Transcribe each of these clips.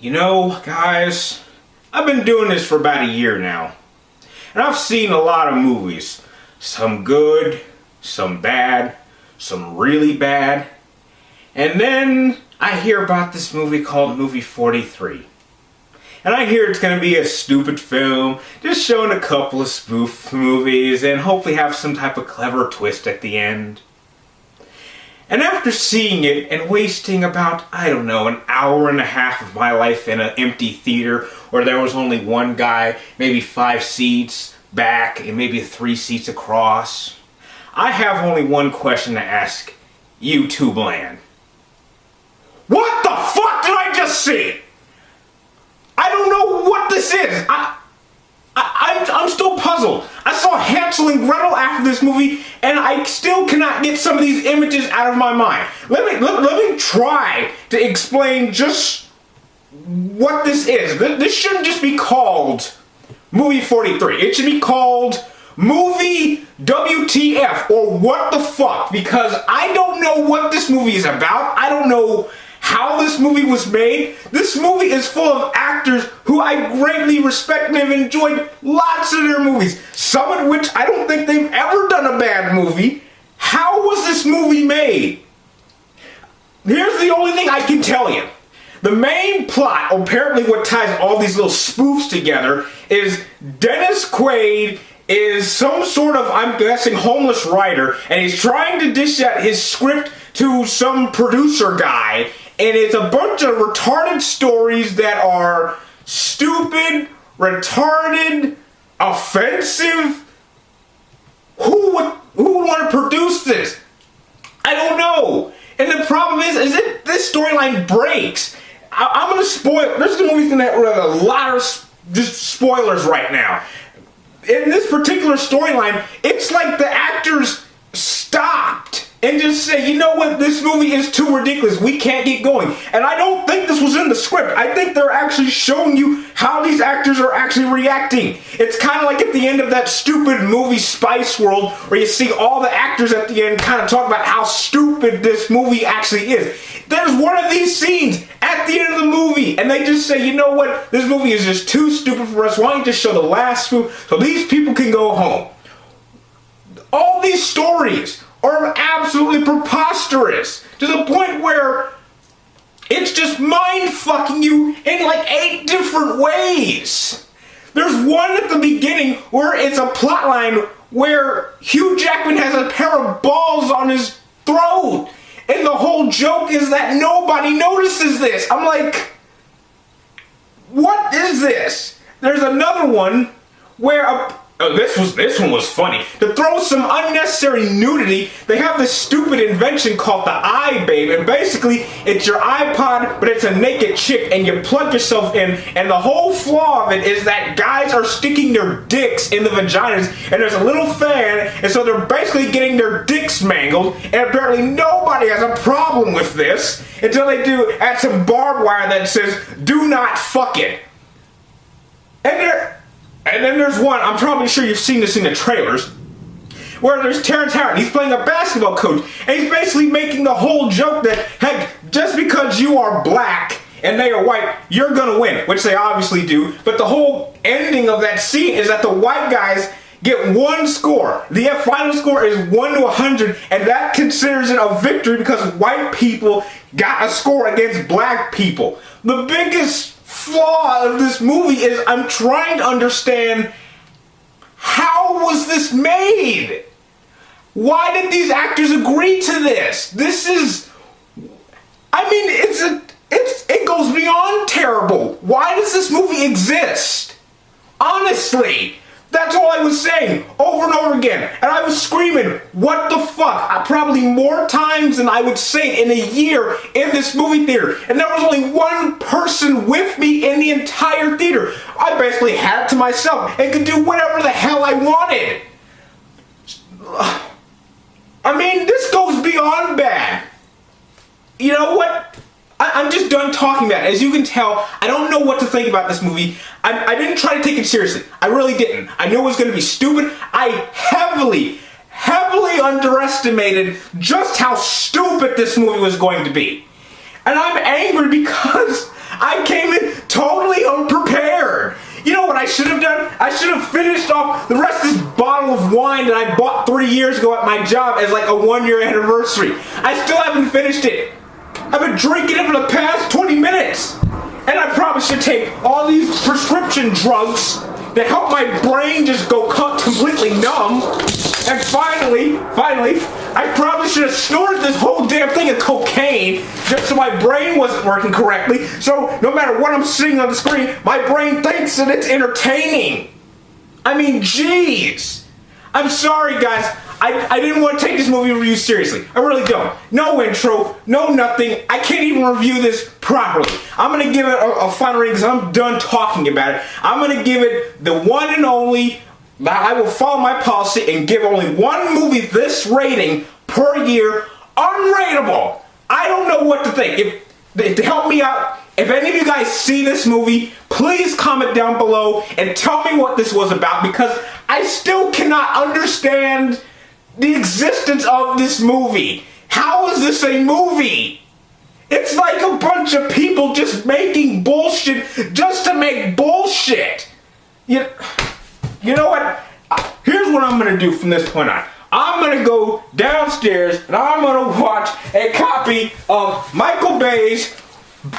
You know, guys, I've been doing this for about a year now. And I've seen a lot of movies. Some good, some bad, some really bad. And then I hear about this movie called Movie 43. And I hear it's going to be a stupid film, just showing a couple of spoof movies and hopefully have some type of clever twist at the end. And after seeing it and wasting about, I don't know, an hour and a half of my life in an empty theater where there was only one guy, maybe 5 seats back and maybe 3 seats across, I have only one question to ask YouTube land. What the fuck did I just see? I don't know what this is. I'm still puzzled. I saw Hansel and Gretel after this movie, and I still cannot get some of these images out of my mind. Let me try to explain just what this is. This shouldn't just be called Movie 43. It should be called Movie WTF, or What the Fuck, because I don't know what this movie is about. I don't know how this movie was made. This movie is full of actors who I greatly respect and have enjoyed lots of their movies, some of which I don't think they've ever done a bad movie. How was this movie made? Here's the only thing I can tell you. The main plot, apparently what ties all these little spoofs together, is Dennis Quaid is some sort of, I'm guessing, homeless writer, and he's trying to dish out his script to some producer guy, and it's a bunch of retarded stories that are stupid, retarded, offensive. Who would want to produce this? I don't know. And the problem is that this storyline breaks. I'm going to spoil. This movie's going to have a lot of just spoilers right now. In this particular storyline, it's like the actors stopped and just say, you know what, this movie is too ridiculous, we can't get going. And I don't think this was in the script. I think they're actually showing you how these actors are actually reacting. It's kind of like at the end of that stupid movie Spice World, where you see all the actors at the end kind of talk about how stupid this movie actually is. There's one of these scenes at the end of the movie, and they just say, you know what, this movie is just too stupid for us, why don't you just show the last spoof so these people can go home. All these stories are absolutely preposterous to the point where it's just mind-fucking you in like 8 different ways. There's one at the beginning where it's a plotline where Hugh Jackman has a pair of balls on his throat, and the whole joke is that nobody notices this. I'm like, what is this? There's another one where this one was funny. To throw some unnecessary nudity, they have this stupid invention called the iBabe, and basically it's your iPod, but it's a naked chick, and you plug yourself in, and the whole flaw of it is that guys are sticking their dicks in the vaginas, and there's a little fan, and so they're basically getting their dicks mangled, and apparently nobody has a problem with this until they do add some barbed wire that says, do not fuck it. And then there's one, I'm probably sure you've seen this in the trailers, where there's Terrence Howard. He's playing a basketball coach, and he's basically making the whole joke that, heck, just because you are black and they are white, you're gonna win, which they obviously do. But the whole ending of that scene is that the white guys get 1 score. The final score is 1 to 100, and that considers it a victory because white people got a score against black people. The biggest flaw of this movie is I'm trying to understand, how was this made? Why did these actors agree to this? This is, I mean, it goes beyond terrible. Why does this movie exist? Honestly, that's all I was saying over and over again. And I was screaming, what the fuck? Probably more times than I would say it in a year in this movie theater. And there was only one person with me in the entire theater. I basically had it to myself and could do whatever the hell I wanted. I mean, this goes beyond bad. You know what? I'm just done talking about it. As you can tell, I don't know what to think about this movie. I didn't try to take it seriously. I really didn't. I knew it was going to be stupid. I heavily underestimated just how stupid this movie was going to be. And I'm angry because I came in totally unprepared. You know what I should have done? I should have finished off the rest of this bottle of wine that I bought 3 years ago at my job as like a 1-year anniversary. I still haven't finished it. I've been drinking it for the past 20 minutes. And I probably should take all these prescription drugs that help my brain just go completely numb. And finally, I probably should have snorted this whole damn thing of cocaine just so my brain wasn't working correctly. So no matter what I'm seeing on the screen, my brain thinks that it's entertaining. I mean, jeez. I'm sorry, guys. I didn't want to take this movie review seriously. I really don't. No intro, no nothing. I can't even review this properly. I'm going to give it a final rating because I'm done talking about it. I'm going to give it the one and only. I will follow my policy and give only one movie this rating per year. Unrateable. I don't know what to think. To help me out, if any of you guys see this movie, please comment down below and tell me what this was about, because I still cannot understand the existence of this movie. How is this a movie? It's like a bunch of people just making bullshit just to make bullshit. You know what? Here's what I'm going to do from this point on. I'm going to go downstairs and I'm going to watch a copy of Michael Bay's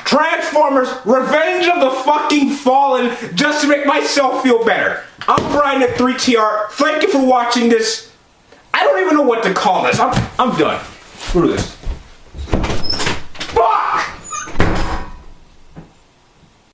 Transformers Revenge of the Fucking Fallen just to make myself feel better. I'm Brian at 3TR. Thank you for watching this. I don't even know what to call this. I'm done. Screw this.